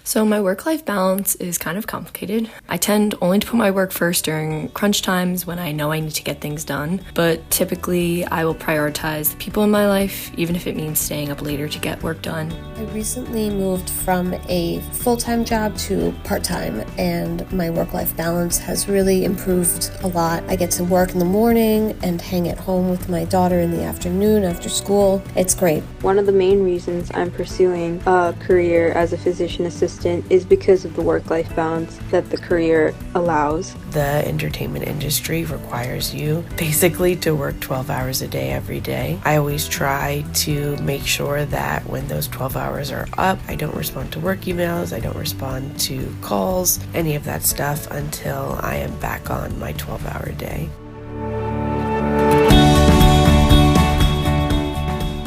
So my work-life balance is kind of complicated. I tend only to put my work first during crunch times when I know I need to get things done, but typically I will prioritize the people in my life, even if it means staying up later to get work done. I recently moved from a full-time job to part-time, and my work-life balance has really improved a lot. I get to work in the morning and hang at home with my daughter in the afternoon after school. It's great. One of the main reasons I'm pursuing a career as a physician assistant is because of the work-life balance that the career allows. The entertainment industry requires you basically to work 12 hours a day every day. I always try to make sure that when those 12 hours are up, I don't respond to work emails, I don't respond to calls, any of that stuff until I am back on my 12-hour day.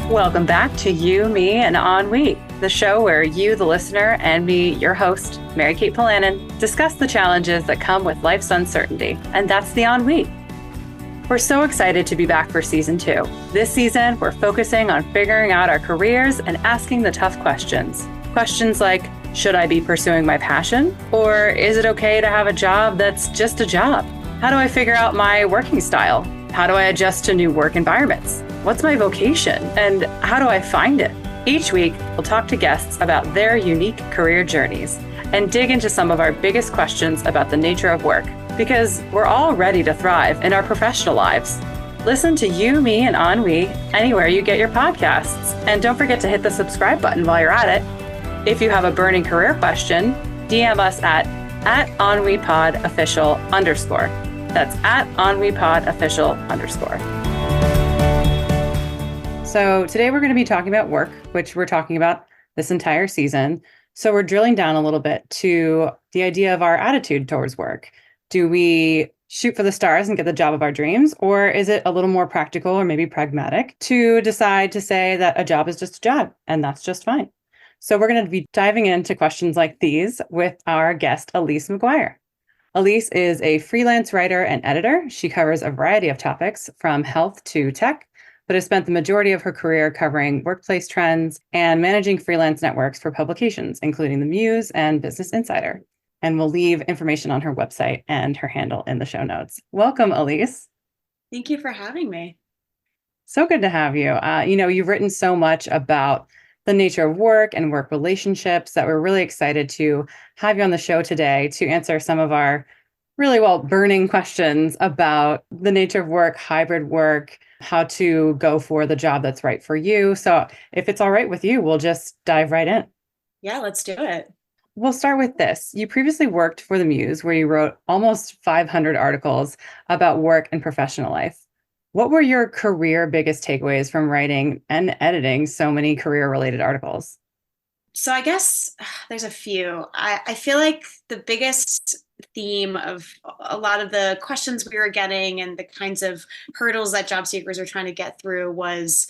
Welcome back to You, Me, and Ennui, the show where you, the listener, and me, your host, Mary Kate Polanin, discuss the challenges that come with life's uncertainty, and that's the ennui. We're so excited to be back for season 2. This season, we're focusing on figuring out our careers and asking the tough questions. Questions like, should I be pursuing my passion? Or is it okay to have a job that's just a job? How do I figure out my working style? How do I adjust to new work environments? What's my vocation, and how do I find it? Each week, we'll talk to guests about their unique career journeys and dig into some of our biggest questions about the nature of work, because we're all ready to thrive in our professional lives. Listen to You, Me, and Ennui anywhere you get your podcasts, and don't forget to hit the subscribe button while you're at it. If you have a burning career question, DM us at EnnuiPodOfficial_. That's at EnnuiPodOfficial_. So today we're going to be talking about work, which we're talking about this entire season. So we're drilling down a little bit to the idea of our attitude towards work. Do we shoot for the stars and get the job of our dreams? Or is it a little more practical or maybe pragmatic to decide to say that a job is just a job and that's just fine? So we're going to be diving into questions like these with our guest, Alyse Maguire. Alyse is a freelance writer and editor. She covers a variety of topics from health to tech, but has spent the majority of her career covering workplace trends and managing freelance networks for publications, including The Muse and Business Insider. And we'll leave information on her website and her handle in the show notes. Welcome, Alyse. Thank you for having me. So good to have you. You've written so much about the nature of work and work relationships that we're really excited to have you on the show today to answer some of our burning questions about the nature of work, hybrid work, how to go for the job that's right for you. So if it's all right with you, we'll just dive right in. Yeah, let's do it. We'll start with this. You previously worked for The Muse, where you wrote almost 500 articles about work and professional life. What were your career biggest takeaways from writing and editing so many career-related articles? So I guess there's a few. I feel like the biggest theme of a lot of the questions we were getting and the kinds of hurdles that job seekers are trying to get through was,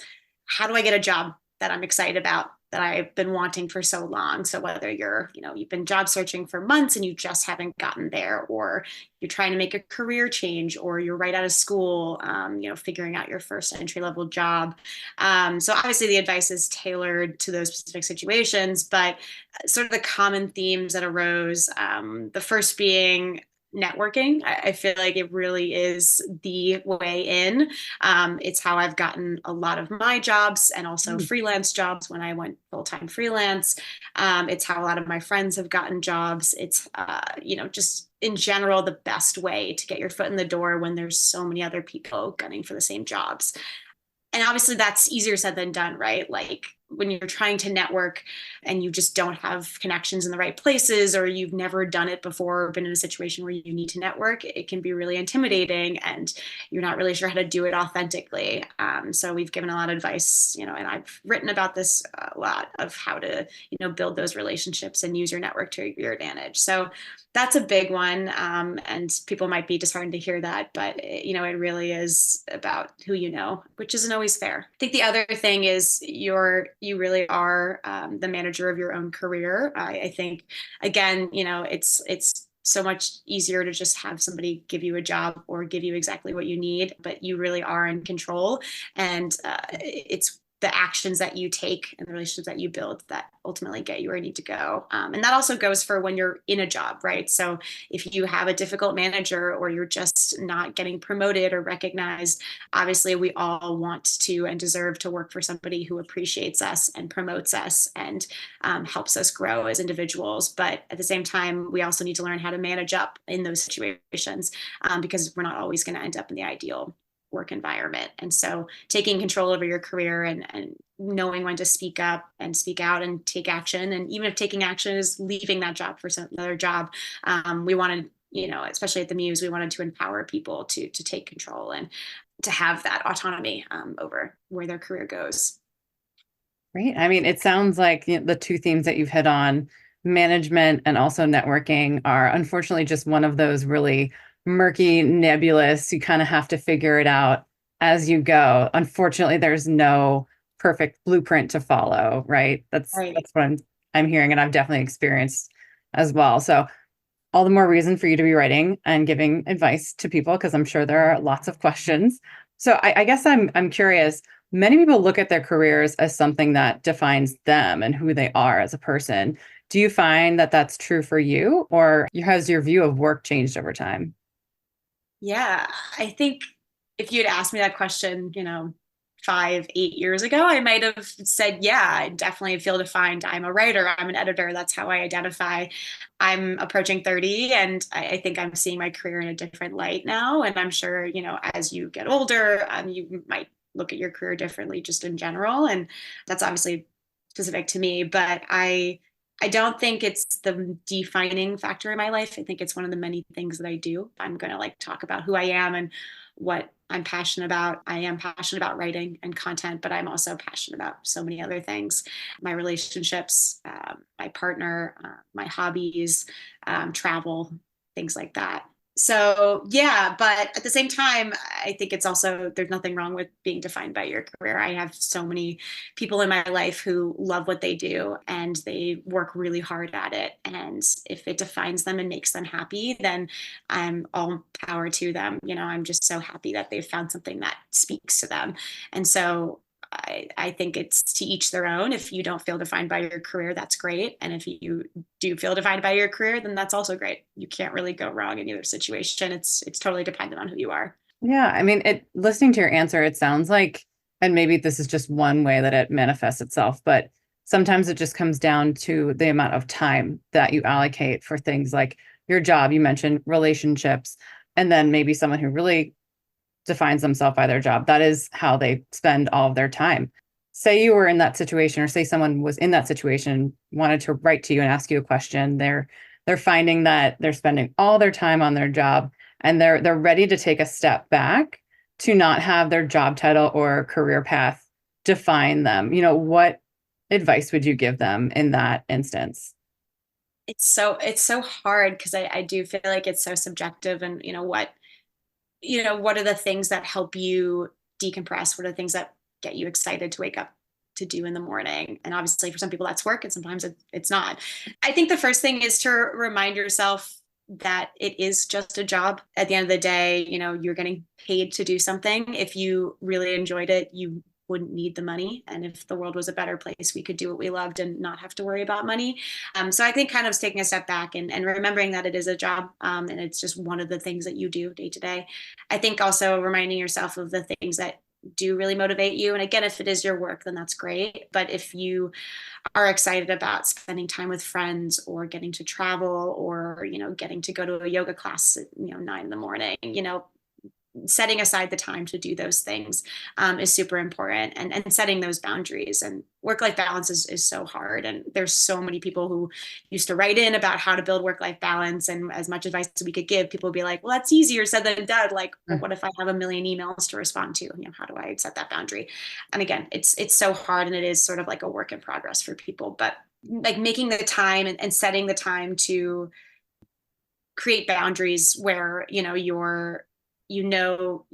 how do I get a job that I'm excited about, that I've been wanting for so long? So whether you've been job searching for months and you just haven't gotten there, or you're trying to make a career change, or you're right out of school, figuring out your first entry level job. So obviously the advice is tailored to those specific situations, but sort of the common themes that arose, the first being networking. I feel like it really is the way in. It's how I've gotten a lot of my jobs and also freelance jobs when I went full-time freelance. It's how a lot of my friends have gotten jobs. It's, just in general, the best way to get your foot in the door when there's so many other people gunning for the same jobs. And obviously that's easier said than done, right? Like when you're trying to network and you just don't have connections in the right places, or you've never done it before, or been in a situation where you need to network, it can be really intimidating and you're not really sure how to do it authentically. So we've given a lot of advice, and I've written about this a lot, of how to, build those relationships and use your network to your advantage. So that's a big one. And people might be disheartened to hear that, but it really is about who you know, which isn't always fair. I think the other thing is you really are the manager of your own career. I think, again, it's so much easier to just have somebody give you a job or give you exactly what you need, but you really are in control. And it's the actions that you take and the relationships that you build that ultimately get you where you need to go. And that also goes for when you're in a job, right? So if you have a difficult manager or you're just not getting promoted or recognized, obviously we all want to and deserve to work for somebody who appreciates us and promotes us and helps us grow as individuals. But at the same time, we also need to learn how to manage up in those situations because we're not always going to end up in the ideal work environment. And so taking control over your career and knowing when to speak up and speak out and take action. And even if taking action is leaving that job for another job, we wanted, especially at the Muse, we wanted to empower people to take control and to have that autonomy over where their career goes. Great. I mean, it sounds like the two themes that you've hit on, management and also networking, are unfortunately just one of those really murky, nebulous, you kind of have to figure it out as you go. Unfortunately, there's no perfect blueprint to follow, right? That's what I'm hearing, and I've definitely experienced as well. So all the more reason for you to be writing and giving advice to people, because I'm sure there are lots of questions. So I guess I'm curious, many people look at their careers as something that defines them and who they are as a person. Do you find that that's true for you, or has your view of work changed over time? Yeah, I think if you'd asked me that question, 5, 8 years ago, I might have said, yeah, I definitely feel defined. I'm a writer, I'm an editor. That's how I identify. I'm approaching 30, and I think I'm seeing my career in a different light now. And I'm sure, as you get older, you might look at your career differently just in general. And that's obviously specific to me, but I don't think it's the defining factor in my life. I think it's one of the many things that I do. I'm going to talk about who I am and what I'm passionate about. I am passionate about writing and content, but I'm also passionate about so many other things, my relationships, my partner, my hobbies, travel, things like that. So yeah, but at the same time, I think it's also, there's nothing wrong with being defined by your career. I have so many people in my life who love what they do and they work really hard at it. And if it defines them and makes them happy, then I'm all power to them. I'm just so happy that they've found something that speaks to them. And so I think it's to each their own. If you don't feel defined by your career, that's great. And if you do feel defined by your career, then that's also great. You can't really go wrong in either situation. It's totally dependent on who you are. Yeah, I mean, listening to your answer, it sounds like, and maybe this is just one way that it manifests itself, but sometimes it just comes down to the amount of time that you allocate for things like your job. You mentioned relationships, and then maybe someone who really defines themselves by their job. That is how they spend all of their time. Say you were in that situation, or say someone was in that situation, wanted to write to you and ask you a question. They're finding that they're spending all their time on their job, and they're ready to take a step back to not have their job title or career path define them. What advice would you give them in that instance? It's so hard because I do feel like it's so subjective. And what are the things that help you decompress? What are the things that get you excited to wake up to do in the morning? And obviously for some people that's work, and sometimes it's not. I think the first thing is to remind yourself that it is just a job. At the end of the day, you're getting paid to do something. If you really enjoyed it, you wouldn't need the money. And if the world was a better place, we could do what we loved and not have to worry about money. So I think kind of taking a step back and remembering that it is a job, and it's just one of the things that you do day to day. I think also reminding yourself of the things that do really motivate you. And again, if it is your work, then that's great. But if you are excited about spending time with friends or getting to travel or, getting to go to a yoga class at, 9 a.m, setting aside the time to do those things is super important, and setting those boundaries. And work-life balance is so hard. And there's so many people who used to write in about how to build work-life balance. And as much advice as we could give, people would be like, well, that's easier said than done. Like, well, what if I have a million emails to respond to? How do I set that boundary? And again, it's so hard, and it is sort of like a work in progress for people. But like making the time and setting the time to create boundaries where, you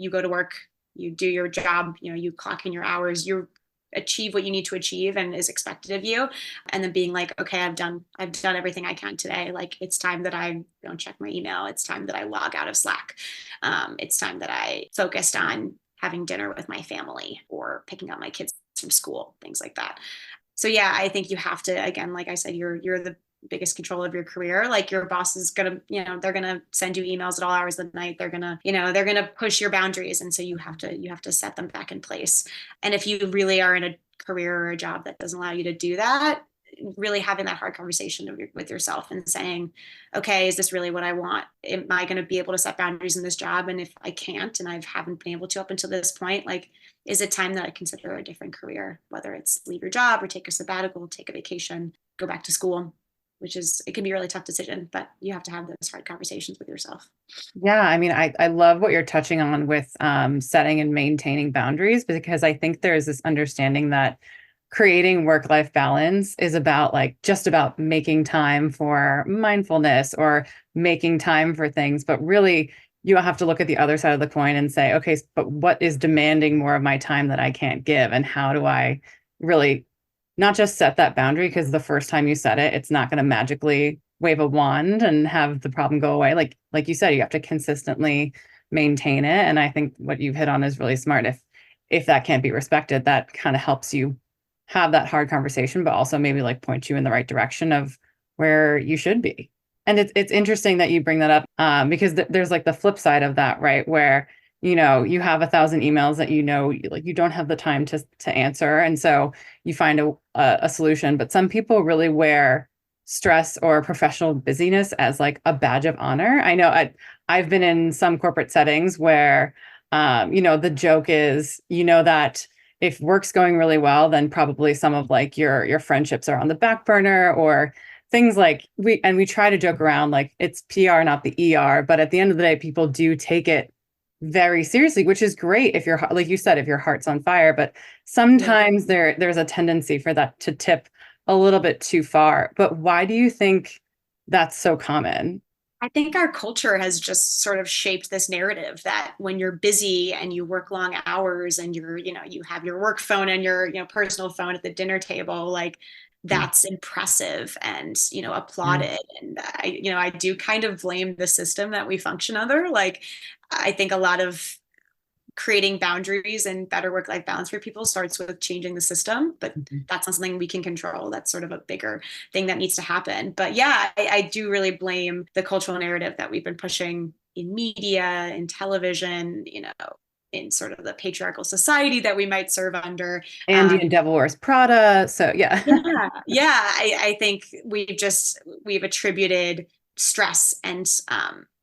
go to work, you do your job, you clock in your hours, you achieve what you need to achieve and is expected of you. And then being like, okay, I've done everything I can today. Like, it's time that I don't check my email. It's time that I log out of Slack. It's time that I focused on having dinner with my family or picking up my kids from school, things like that. So yeah, I think you have to, again, like I said, you're the biggest control of your career. Like your boss is gonna, they're gonna send you emails at all hours of the night. They're gonna, they're gonna push your boundaries. And so you have to set them back in place. And if you really are in a career or a job that doesn't allow you to do that, really having that hard conversation with yourself and saying, okay, is this really what I want? Am I going to be able to set boundaries in this job? And if I can't, and I haven't been able to up until this point, like, is it time that I consider a different career, whether it's leave your job or take a sabbatical, take a vacation, go back to school, it can be a really tough decision, but you have to have those hard conversations with yourself. Yeah, I mean, I love what you're touching on with setting and maintaining boundaries, because I think there's this understanding that creating work-life balance is about just about making time for mindfulness or making time for things. But really, you have to look at the other side of the coin and say, okay, but what is demanding more of my time that I can't give? And how do I really not just set that boundary? Because the first time you set it, it's not going to magically wave a wand and have the problem go away. Like you said, you have to consistently maintain it. And I think what you've hit on is really smart. If that can't be respected, that kind of helps you have that hard conversation, but also maybe point you in the right direction of where you should be. And it's interesting that you bring that up because there's the flip side of that, right? Where, you have 1,000 emails that, you don't have the time to answer. And so you find a solution, but some people really wear stress or professional busyness as a badge of honor. I know I've been in some corporate settings where, the joke is, that if work's going really well, then probably some of your friendships are on the back burner, or things we try to joke around it's PR, not the ER. But at the end of the day, people do take it very seriously, which is great if you're, like you said, if your heart's on fire. But sometimes there's a tendency for that to tip a little bit too far. But why do you think that's so common? I think our culture has just sort of shaped this narrative that when you're busy and you work long hours and you have your work phone and your, personal phone at the dinner table, that's impressive and, applauded. And I do kind of blame the system that we function under. I think a lot of creating boundaries and better work-life balance for people starts with changing the system, but that's not something we can control. That's sort of a bigger thing that needs to happen. But yeah, I do really blame the cultural narrative that we've been pushing in media, in television, in sort of the patriarchal society that we might serve under. Andy and Devil Wears Prada. So yeah. I think we've attributed stress and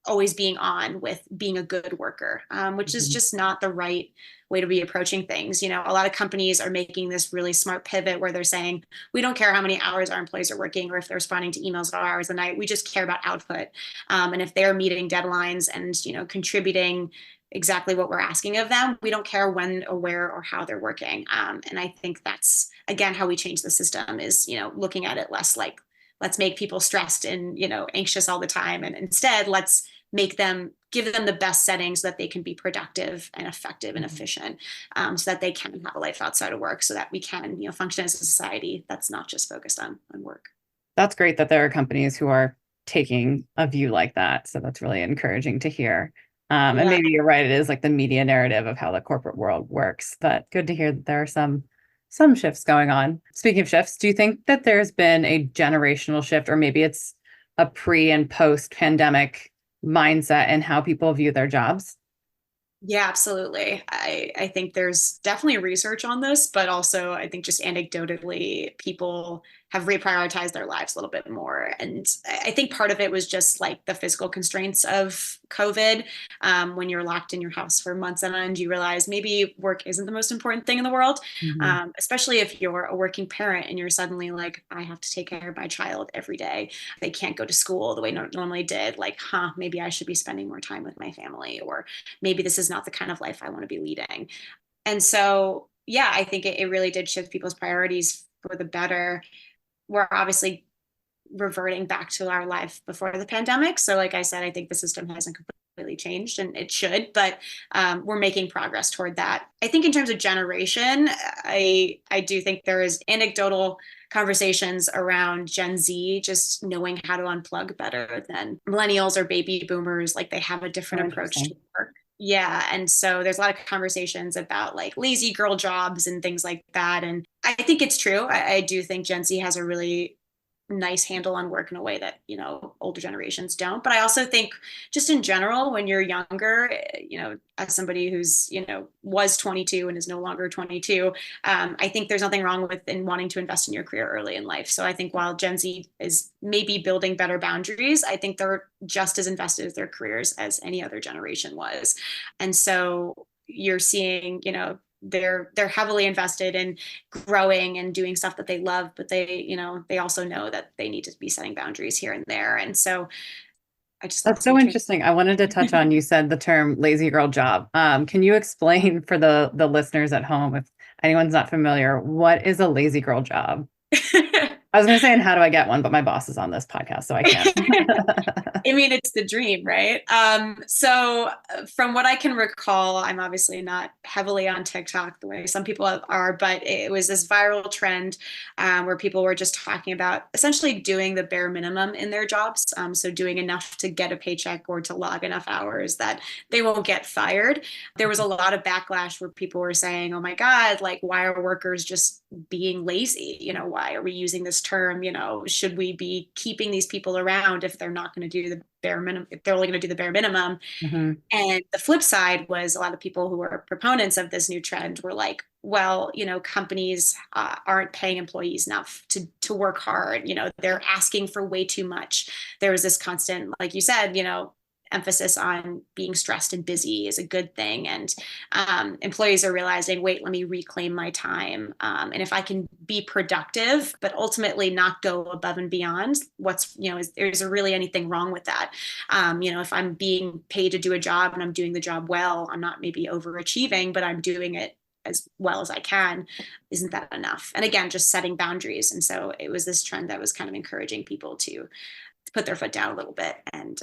always being on with being a good worker, which is just not the right way to be approaching things. A lot of companies are making this really smart pivot where they're saying, we don't care how many hours our employees are working or if they're responding to emails at all hours of the night. We just care about output. And if they're meeting deadlines and, contributing exactly what we're asking of them, we don't care when or where or how they're working. And I think that's, again, how we change the system is, looking at it less let's make people stressed and, anxious all the time. And instead, let's give them the best settings so that they can be productive and effective and efficient, so that they can have a life outside of work, so that we can, function as a society that's not just focused on work. That's great that there are companies who are taking a view like that. So that's really encouraging to hear. And maybe you're right. It is the media narrative of how the corporate world works, but good to hear that there are some shifts going on. Speaking of shifts, do you think that there's been a generational shift, or maybe it's a pre and post pandemic mindset in how people view their jobs? Yeah, absolutely. I think there's definitely research on this, but also I think just anecdotally, people have reprioritized their lives a little bit more. And I think part of it was just the physical constraints of COVID. When you're locked in your house for months on end, you realize maybe work isn't the most important thing in the world, especially if you're a working parent and you're suddenly I have to take care of my child every day. They can't go to school the way normally did. Maybe I should be spending more time with my family, or maybe this is not the kind of life I want to be leading. And so, yeah, I think it really did shift people's priorities for the better. We're obviously reverting back to our life before the pandemic. So like I said, I think the system hasn't completely changed, and it should, but we're making progress toward that. I think in terms of generation, I do think there is anecdotal conversations around Gen Z just knowing how to unplug better than millennials or baby boomers. They have a different approach to work. Yeah. And so there's a lot of conversations about like lazy girl jobs and things like that. And I think it's true. I do think Gen Z has a really nice handle on work in a way that, older generations don't. But I also think just in general, when you're younger, as somebody who's, was 22 and is no longer 22, I think there's nothing wrong with in wanting to invest in your career early in life. So I think while Gen Z is maybe building better boundaries, I think they're just as invested in their careers as any other generation was. And so you're seeing, they're heavily invested in growing and doing stuff that they love, but they also know that they need to be setting boundaries here and there. And so I just thought That's so interesting. I wanted to touch on, you said the term lazy girl job. Can you explain for the listeners at home, if anyone's not familiar, what is a lazy girl job? I was going to say, and how do I get one? But my boss is on this podcast, so I can't. I mean, it's the dream, right? So from what I can recall, I'm obviously not heavily on TikTok the way some people are, but it was this viral trend where people were just talking about essentially doing the bare minimum in their jobs. So doing enough to get a paycheck or to log enough hours that they won't get fired. There was a lot of backlash where people were saying, oh my God, like, why are workers just being lazy? Why are we using this term? Should we be keeping these people around if they're not going to do the bare minimum, if they're only going to do the bare minimum? Mm-hmm. And the flip side was a lot of people who were proponents of this new trend were like, well, companies aren't paying employees enough to work hard. They're asking for way too much. There was this constant, like you said, emphasis on being stressed and busy is a good thing. And employees are realizing, wait, let me reclaim my time. And if I can be productive, but ultimately not go above and beyond, is there really anything wrong with that? If I'm being paid to do a job and I'm doing the job well, I'm not maybe overachieving, but I'm doing it as well as I can. Isn't that enough? And again, just setting boundaries. And so it was this trend that was kind of encouraging people to put their foot down a little bit and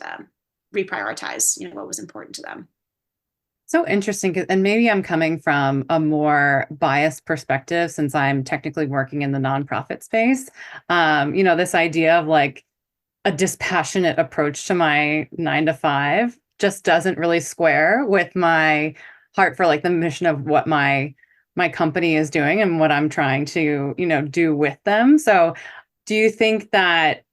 reprioritize, what was important to them. So interesting. And maybe I'm coming from a more biased perspective since I'm technically working in the nonprofit space. This idea of like a dispassionate approach to my 9 to 5 just doesn't really square with my heart for like the mission of what my company is doing and what I'm trying to, do with them. So do you think that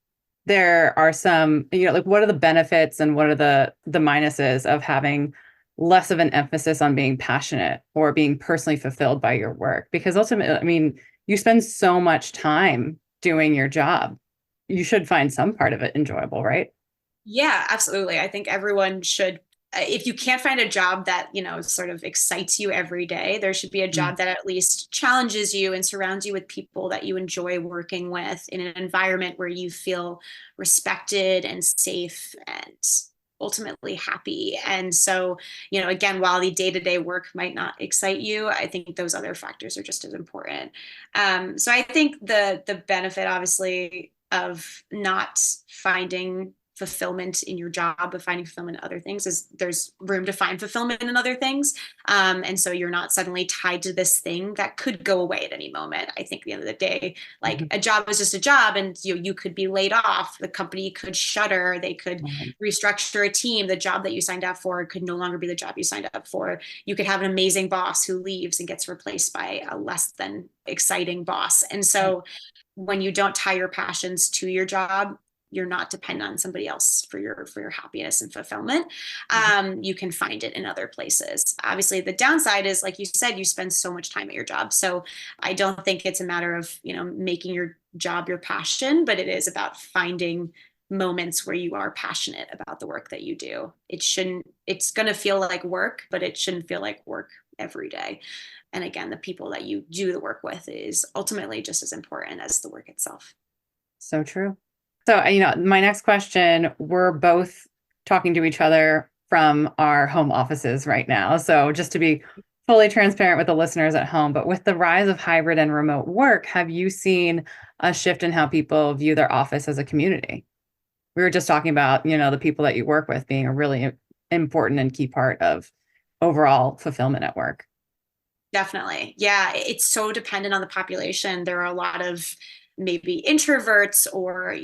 there are some, like what are the benefits and what are the minuses of having less of an emphasis on being passionate or being personally fulfilled by your work? Because ultimately, I mean, you spend so much time doing your job. You should find some part of it enjoyable, right? Yeah, absolutely. I think everyone should. If you can't find a job that, sort of excites you every day, there should be a job that at least challenges you and surrounds you with people that you enjoy working with in an environment where you feel respected and safe and ultimately happy. And so, again, while the day-to-day work might not excite you, I think those other factors are just as important. So I think the benefit, obviously, of not finding fulfillment in your job, but finding fulfillment in other things is there's room to find fulfillment in other things. And so you're not suddenly tied to this thing that could go away at any moment. I think at the end of the day, like a job is just a job and you could be laid off. The company could shutter. They could restructure a team. The job that you signed up for could no longer be the job you signed up for. You could have an amazing boss who leaves and gets replaced by a less than exciting boss. And so when you don't tie your passions to your job, you're not dependent on somebody else for your happiness and fulfillment. You can find it in other places. Obviously, the downside is, like you said, you spend so much time at your job. So I don't think it's a matter of, making your job your passion, but it is about finding moments where you are passionate about the work that you do. It's going to feel like work, but it shouldn't feel like work every day. And again, the people that you do the work with is ultimately just as important as the work itself. So true. So, my next question, we're both talking to each other from our home offices right now. So just to be fully transparent with the listeners at home, but with the rise of hybrid and remote work, have you seen a shift in how people view their office as a community? We were just talking about, the people that you work with being a really important and key part of overall fulfillment at work. Definitely. Yeah, it's so dependent on the population. There are a lot of maybe introverts or,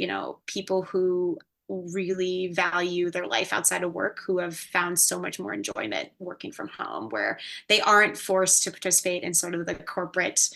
people who really value their life outside of work who have found so much more enjoyment working from home, where they aren't forced to participate in sort of the corporate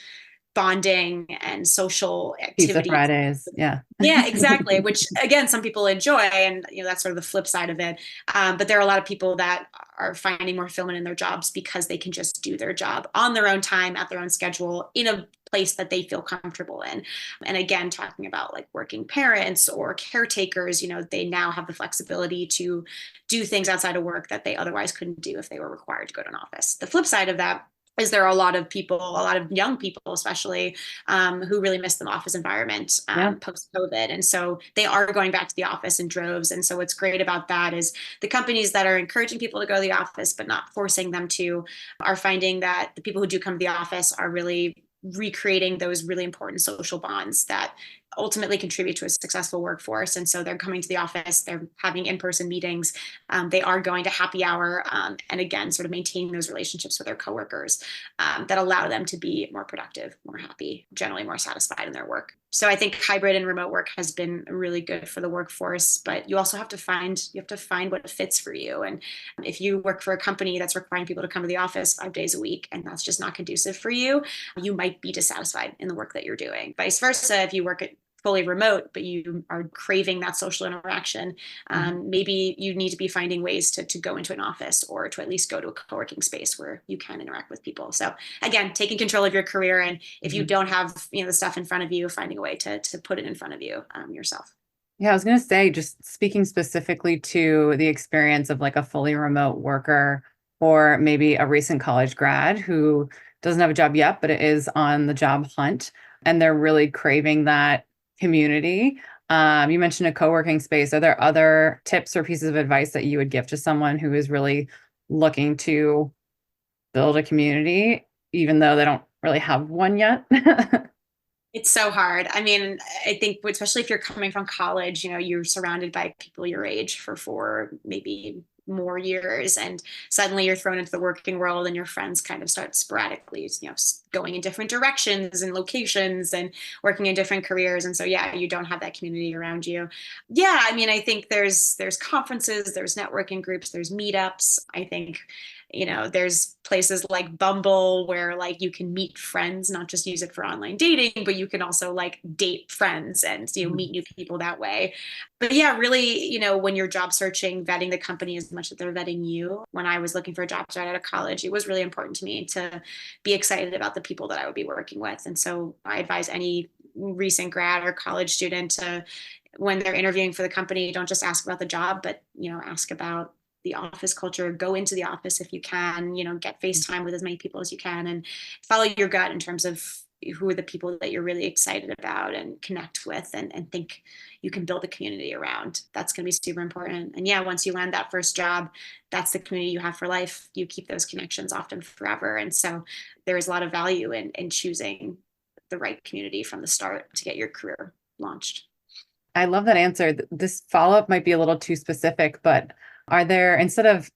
bonding and social Pizza activities. Fridays. Yeah. Yeah, exactly. Which again, some people enjoy, and that's sort of the flip side of it. But there are a lot of people that are finding more fulfillment in their jobs because they can just do their job on their own time, at their own schedule, in a place that they feel comfortable in. And again, talking about like working parents or caretakers, they now have the flexibility to do things outside of work that they otherwise couldn't do if they were required to go to an office. The flip side of that is there are a lot of people, a lot of young people especially, who really miss the office environment post-COVID. And so they are going back to the office in droves. And so what's great about that is the companies that are encouraging people to go to the office but not forcing them to are finding that the people who do come to the office are really recreating those really important social bonds that ultimately contribute to a successful workforce. And so they're coming to the office, they're having in-person meetings, they are going to happy hour, and again, sort of maintaining those relationships with their coworkers that allow them to be more productive, more happy, generally more satisfied in their work. So I think hybrid and remote work has been really good for the workforce, but you also have to find what fits for you. And if you work for a company that's requiring people to come to the office 5 days a week, and that's just not conducive for you, you might be dissatisfied in the work that you're doing. Vice versa, if you work at fully remote, but you are craving that social interaction, maybe you need to be finding ways to go into an office or to at least go to a co-working space where you can interact with people. So again, taking control of your career. And if you don't have the stuff in front of you, finding a way to put it in front of you yourself. Yeah, I was going to say, just speaking specifically to the experience of like a fully remote worker or maybe a recent college grad who doesn't have a job yet, but it is on the job hunt and they're really craving that community. You mentioned a co-working space. Are there other tips or pieces of advice that you would give to someone who is really looking to build a community, even though they don't really have one yet? It's so hard. I mean, I think especially if you're coming from college, you're surrounded by people your age for 4, maybe more years, and suddenly you're thrown into the working world and your friends kind of start sporadically, going in different directions and locations and working in different careers. And so, yeah, you don't have that community around you. Yeah. I mean, I think there's conferences, there's networking groups, there's meetups. I think there's places like Bumble where like you can meet friends, not just use it for online dating, but you can also like date friends and meet new people that way. But yeah, really, when you're job searching, vetting the company as much as they're vetting you. When I was looking for a job right out of college, it was really important to me to be excited about the people that I would be working with. And so I advise any recent grad or college student to, when they're interviewing for the company, don't just ask about the job, but ask about the office culture. Go into the office if you can, get FaceTime with as many people as you can, and follow your gut in terms of who are the people that you're really excited about and connect with and think you can build a community around. That's going to be super important. And yeah, once you land that first job, that's the community you have for life. You keep those connections often forever. And so there is a lot of value in choosing the right community from the start to get your career launched. I love that answer. This follow-up might be a little too specific, but are there, instead of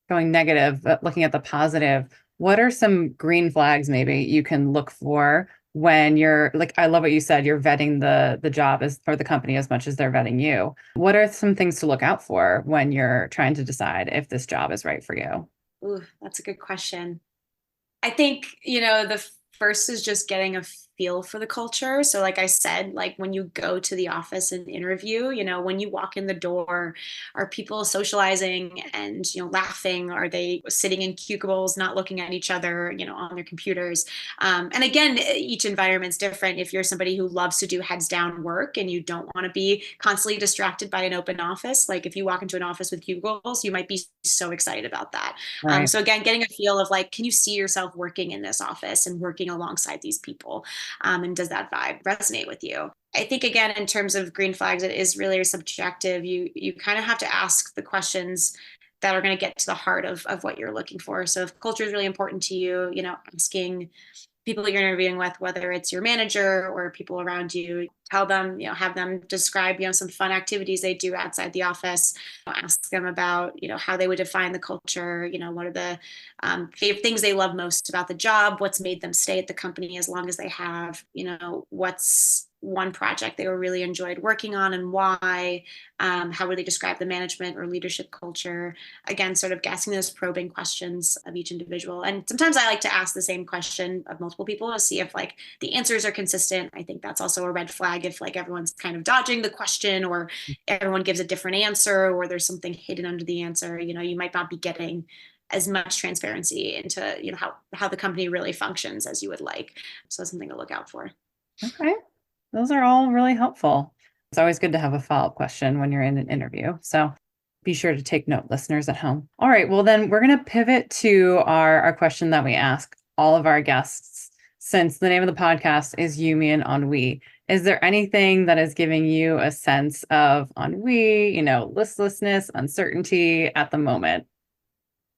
going negative, but looking at the positive, what are some green flags maybe you can look for when you're like, I love what you said, you're vetting the job or the company as much as they're vetting you. What are some things to look out for when you're trying to decide if this job is right for you? Ooh, that's a good question. I think, the first is just getting a feel for the culture. So like I said, like when you go to the office and interview, when you walk in the door, are people socializing and, laughing? Are they sitting in cubicles, not looking at each other, on their computers? And again, each environment's different. If you're somebody who loves to do heads down work and you don't want to be constantly distracted by an open office, like if you walk into an office with cubicles, you might be so excited about that. Right. So again, getting a feel of like, can you see yourself working in this office and working alongside these people? And does that vibe resonate with you? I think, again, in terms of green flags, it is really subjective. You kind of have to ask the questions that are going to get to the heart of what you're looking for. So if culture is really important to you, asking people you're interviewing with, whether it's your manager or people around you, tell them, have them describe, some fun activities they do outside the office. Ask them about, how they would define the culture, what are the favorite things they love most about the job, what's made them stay at the company as long as they have, what's one project they were really enjoyed working on and why. How would they describe the management or leadership culture? Again, sort of asking those probing questions of each individual. And sometimes I like to ask the same question of multiple people to see if like the answers are consistent. I think that's also a red flag if like everyone's kind of dodging the question, or everyone gives a different answer, or there's something hidden under the answer. You might not be getting as much transparency into, how the company really functions as you would like. So that's something to look out for. Okay. Those are all really helpful. It's always good to have a follow-up question when you're in an interview. So be sure to take note, listeners at home. All right. Well, then we're going to pivot to our question that we ask all of our guests, since the name of the podcast is You, Me, and Ennui. Is there anything that is giving you a sense of ennui, listlessness, uncertainty at the moment?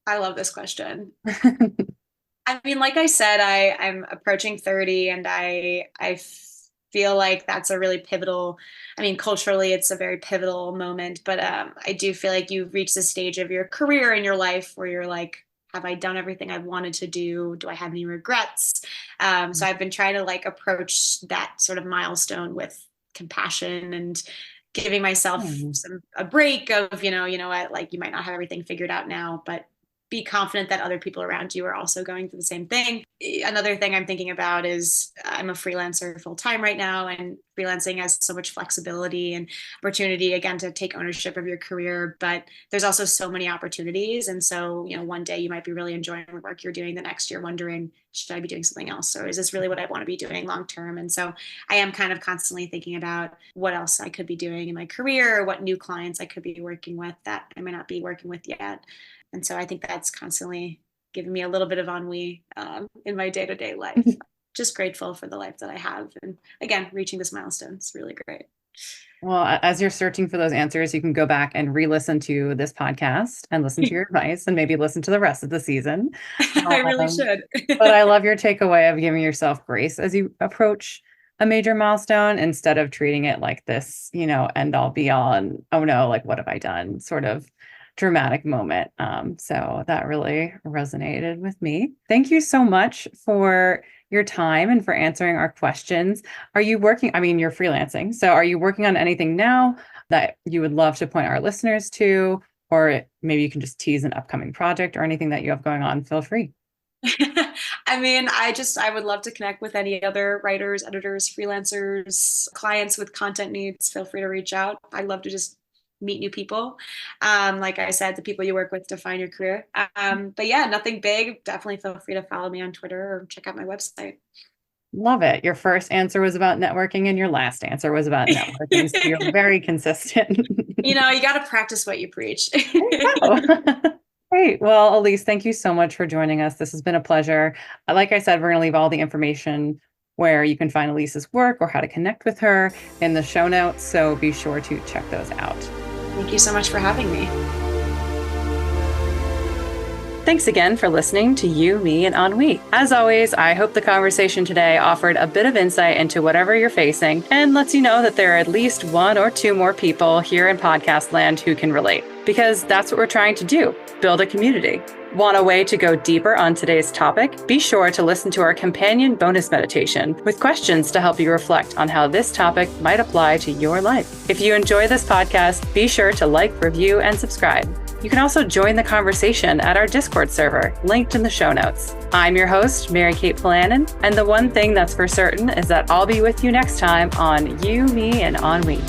I love this question. I mean, like I said, I'm approaching 30, and I feel like that's a really pivotal, culturally, it's a very pivotal moment, but I do feel like you've reached the stage of your career in your life where you're like, have I done everything I wanted to do? Do I have any regrets? So I've been trying to like approach that sort of milestone with compassion and giving myself a break of, you know what, like you might not have everything figured out now, but be confident that other people around you are also going through the same thing. Another thing I'm thinking about is I'm a freelancer full time right now, and freelancing has so much flexibility and opportunity, again, to take ownership of your career, but there's also so many opportunities. And so, one day you might be really enjoying the work you're doing, the next you're wondering, should I be doing something else? Or is this really what I want to be doing long-term? And so I am kind of constantly thinking about what else I could be doing in my career, what new clients I could be working with that I may not be working with yet. And so I think that's constantly giving me a little bit of ennui in my day-to-day life. Just grateful for the life that I have. And again, reaching this milestone is really great. Well, as you're searching for those answers, you can go back and re-listen to this podcast and listen to your advice, and maybe listen to the rest of the season. I really should. But I love your takeaway of giving yourself grace as you approach a major milestone, instead of treating it like this, end all be all and, oh no, like what have I done sort of dramatic moment. So that really resonated with me. Thank you so much for your time and for answering our questions. Are you working? You're freelancing. So are you working on anything now that you would love to point our listeners to, or maybe you can just tease an upcoming project or anything that you have going on? Feel free. I would love to connect with any other writers, editors, freelancers, clients with content needs. Feel free to reach out. I'd love to just meet new people. Like I said, the people you work with define your career. But yeah, nothing big. Definitely feel free to follow me on Twitter or check out my website. Love it. Your first answer was about networking and your last answer was about networking. So you're very consistent. You got to practice what you preach. Great. Well, Alyse, thank you so much for joining us. This has been a pleasure. Like I said, we're going to leave all the information where you can find Alyse's work or how to connect with her in the show notes. So be sure to check those out. Thank you so much for having me. Thanks again for listening to You, Me, and Ennui. As always, I hope the conversation today offered a bit of insight into whatever you're facing and lets you know that there are at least one or two more people here in podcast land who can relate, because that's what we're trying to do, build a community. Want a way to go deeper on today's topic? Be sure to listen to our companion bonus meditation with questions to help you reflect on how this topic might apply to your life. If you enjoy this podcast, be sure to like, review, and subscribe. You can also join the conversation at our Discord server, linked in the show notes. I'm your host, Mary Kate Polanin, and the one thing that's for certain is that I'll be with you next time on You, Me, and Ennui.